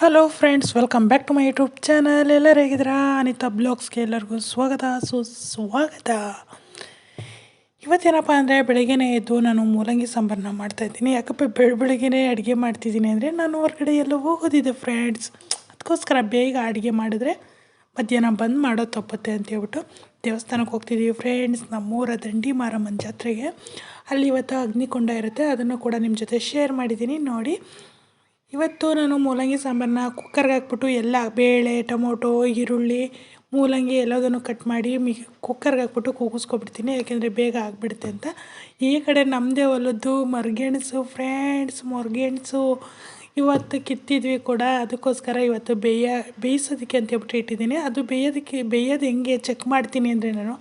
Hello friends, welcome back to my YouTube channel. ಎಲ್ಲರೂ ಹೇಗಿದ್ದೀರಾ? ಅನಿತಾ ಬ್ಲಾಗ್ಸ್ಗೆ ಎಲ್ಲರಿಗೂ ಸ್ವಾಗತ ಸುಸ್ವಾಗತ. ಇವತ್ತೇನಪ್ಪ ಅಂದರೆ ಬೆಳಗ್ಗೆನೇ ಎದ್ದು ನಾನು ಮೂಲಂಗಿ ಸಾಂಬಾರನ್ನ ಮಾಡ್ತಾಯಿದ್ದೀನಿ. ಯಾಕಪ್ಪ ಬೆಳಗ್ಗೆನೇ ಅಡುಗೆ ಮಾಡ್ತಿದ್ದೀನಿ ಅಂದರೆ ನಾನು ಹೊರಗಡೆ ಎಲ್ಲೋ ಹೋಗೋದಿದೆ ಫ್ರೆಂಡ್ಸ್. ಅದಕ್ಕೋಸ್ಕರ ಬೇಗ ಅಡುಗೆ ಮಾಡಿದ್ರೆ ಮಧ್ಯಾಹ್ನ ಬಂದು ಮಾಡೋ ತಪ್ಪುತ್ತೆ ಅಂತ ಹೇಳ್ಬಿಟ್ಟು ದೇವಸ್ಥಾನಕ್ಕೆ ಹೋಗ್ತಿದ್ದೀವಿ ಫ್ರೆಂಡ್ಸ್. ನಮ್ಮೂರ ದಂಡಿ ಮಾರಮ್ಮನ ಜಾತ್ರೆಗೆ. ಅಲ್ಲಿ ಇವತ್ತು ಅಗ್ನಿಕೊಂಡ ಇರುತ್ತೆ, ಅದನ್ನು ಕೂಡ ನಿಮ್ಮ ಜೊತೆ ಶೇರ್ ಮಾಡಿದ್ದೀನಿ ನೋಡಿ. ಇವತ್ತು ನಾನು ಮೂಲಂಗಿ ಸಾಂಬಾರನ್ನ ಕುಕ್ಕರ್ಗೆ ಹಾಕ್ಬಿಟ್ಟು ಎಲ್ಲ ಬೇಳೆ, ಟೊಮೊಟೊ, ಈರುಳ್ಳಿ, ಮೂಲಂಗಿ ಎಲ್ಲದನ್ನು ಕಟ್ ಮಾಡಿ ಕುಕ್ಕರ್ಗೆ ಹಾಕ್ಬಿಟ್ಟು ಕೂಗಿಸ್ಕೊಬಿಡ್ತೀನಿ, ಯಾಕೆಂದರೆ ಬೇಗ ಆಗಿಬಿಡುತ್ತೆ ಅಂತ. ಈ ಕಡೆ ನಮ್ಮದೇ ಹೊಲದ್ದು ಮರಗೆಣಸು ಫ್ರೆಂಡ್ಸ್, ಮರಗೆಣಸು ಇವತ್ತು ಕಿತ್ತಿದ್ವಿ ಕೂಡ. ಅದಕ್ಕೋಸ್ಕರ ಇವತ್ತು ಬೇಯಿಸೋದಕ್ಕೆ ಅಂತ ಹೇಳ್ಬಿಟ್ಟು ಇಟ್ಟಿದ್ದೀನಿ. ಅದು ಬೇಯೋದು ಹೆಂಗೆ ಚೆಕ್ ಮಾಡ್ತೀನಿ ಅಂದರೆ, ನಾನು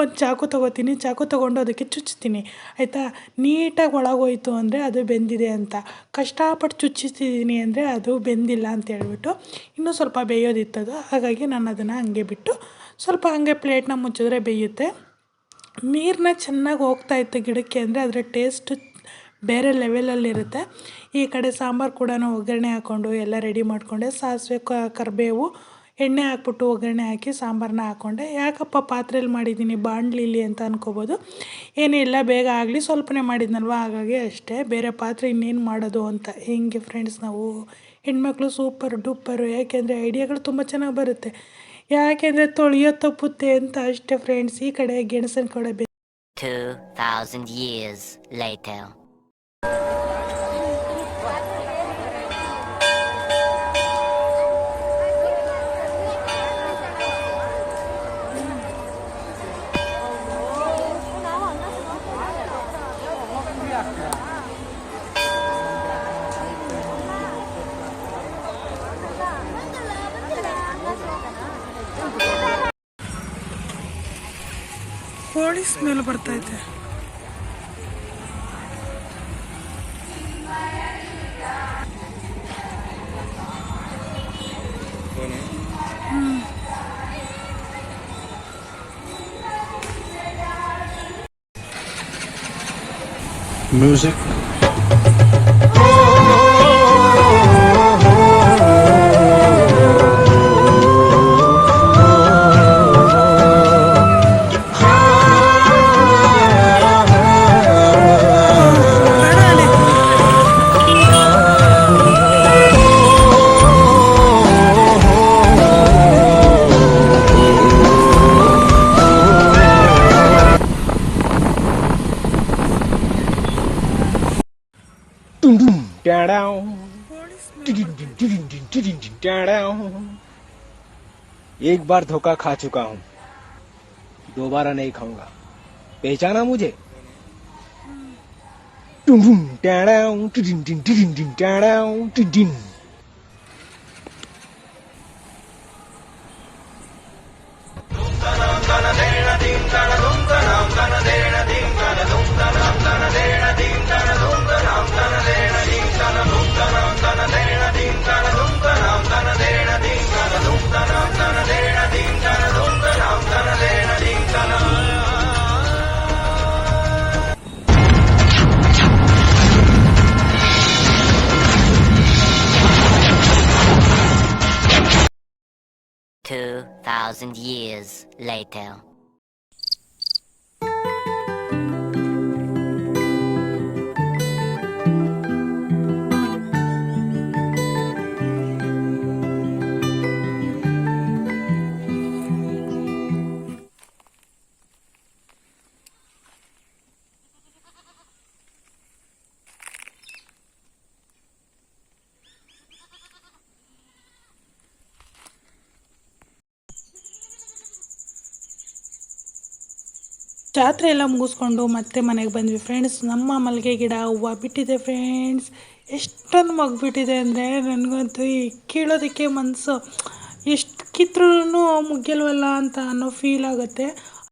ಒಂದು ಚಾಕು ತೊಗೋತೀನಿ, ಚಾಕು ತೊಗೊಂಡು ಅದಕ್ಕೆ ಚುಚ್ತೀನಿ ಆಯಿತಾ. ನೀಟಾಗಿ ಒಳಗೋಯ್ತು ಅಂದರೆ ಅದು ಬೆಂದಿದೆ ಅಂತ, ಕಷ್ಟಪಟ್ಟು ಚುಚ್ಚಿಸ್ತಿದ್ದೀನಿ ಅಂದರೆ ಅದು ಬೆಂದಿಲ್ಲ ಅಂತ ಹೇಳ್ಬಿಟ್ಟು ಇನ್ನೂ ಸ್ವಲ್ಪ ಬೇಯೋದಿತ್ತದು. ಹಾಗಾಗಿ ನಾನು ಅದನ್ನು ಹಂಗೆ ಬಿಟ್ಟು ಸ್ವಲ್ಪ ಹಾಗೆ ಪ್ಲೇಟ್ನ ಮುಚ್ಚಿದ್ರೆ ಬೇಯುತ್ತೆ. ನೀರನ್ನ ಚೆನ್ನಾಗಿ ಹೋಗ್ತಾಯಿತ್ತು ಗಿಡಕ್ಕೆ ಅಂದರೆ ಅದರ ಟೇಸ್ಟು ಬೇರೆ ಲೆವೆಲಲ್ಲಿರುತ್ತೆ. ಈ ಕಡೆ ಸಾಂಬಾರು ಕೂಡ ಒಗ್ಗರಣೆ ಹಾಕ್ಕೊಂಡು ಎಲ್ಲ ರೆಡಿ ಮಾಡಿಕೊಂಡೆ. ಸಾಸಿವೆ, ಕರಿಬೇವು, ಎಣ್ಣೆ ಹಾಕ್ಬಿಟ್ಟು ಒಗ್ಗರಣೆ ಹಾಕಿ ಸಾಂಬಾರನ್ನ ಹಾಕ್ಕೊಂಡೆ. ಯಾಕಪ್ಪ ಪಾತ್ರೆಯಲ್ಲಿ ಮಾಡಿದ್ದೀನಿ ಬಾಣಲಿಲಿ ಅಂತ ಅನ್ಕೋಬೋದು. ಏನಿಲ್ಲ, ಬೇಗ ಆಗಲಿ, ಸ್ವಲ್ಪನೇ ಮಾಡಿದ್ನಲ್ವ, ಹಾಗಾಗಿ ಅಷ್ಟೇ. ಬೇರೆ ಪಾತ್ರೆ ಇನ್ನೇನು ಮಾಡೋದು ಅಂತ. ಹಿಂಗೆ ಫ್ರೆಂಡ್ಸ್, ನಾವು ಹೆಣ್ಮಕ್ಳು ಸೂಪರ್ ಡೂಪರು. ಯಾಕೆಂದರೆ ಐಡಿಯಾಗಳು ತುಂಬ ಚೆನ್ನಾಗಿ ಬರುತ್ತೆ, ಯಾಕೆಂದರೆ ತೊಳೆಯೋ ತಪ್ಪುತ್ತೆ ಅಂತ ಅಷ್ಟೇ ಫ್ರೆಂಡ್ಸ್. ಈ ಕಡೆ ಗೆಣಸನ ಕಡೆ 2000 years later. ಕೋಳಿ ಸ್ಮೆಲ್ ಬರ್ತೈತೆ. Music. एक बार धोखा खा चुका हूँ, दोबारा नहीं खाऊंगा। पहचाना मुझे? 2000 years later. ಜಾತ್ರೆ ಎಲ್ಲ ಮುಗಿಸ್ಕೊಂಡು ಮತ್ತೆ ಮನೆಗೆ ಬಂದ್ವಿ ಫ್ರೆಂಡ್ಸ್. ನಮ್ಮ ಮಲ್ಲಿಗೆ ಗಿಡ ಹೂವು ಬಿಟ್ಟಿದೆ ಫ್ರೆಂಡ್ಸ್. ಎಷ್ಟೊಂದು ಮಗ್ಬಿಟ್ಟಿದೆ ಅಂದರೆ ನನಗಂತೂ ಈ ಕೀಳೋದಕ್ಕೆ ಮನಸ್ಸು, ಎಷ್ಟು ಕಿತ್ರೂ ಮುಗಿಯಲ್ವಲ್ಲ ಅಂತ ಅನ್ನೋ ಫೀಲ್ ಆಗುತ್ತೆ.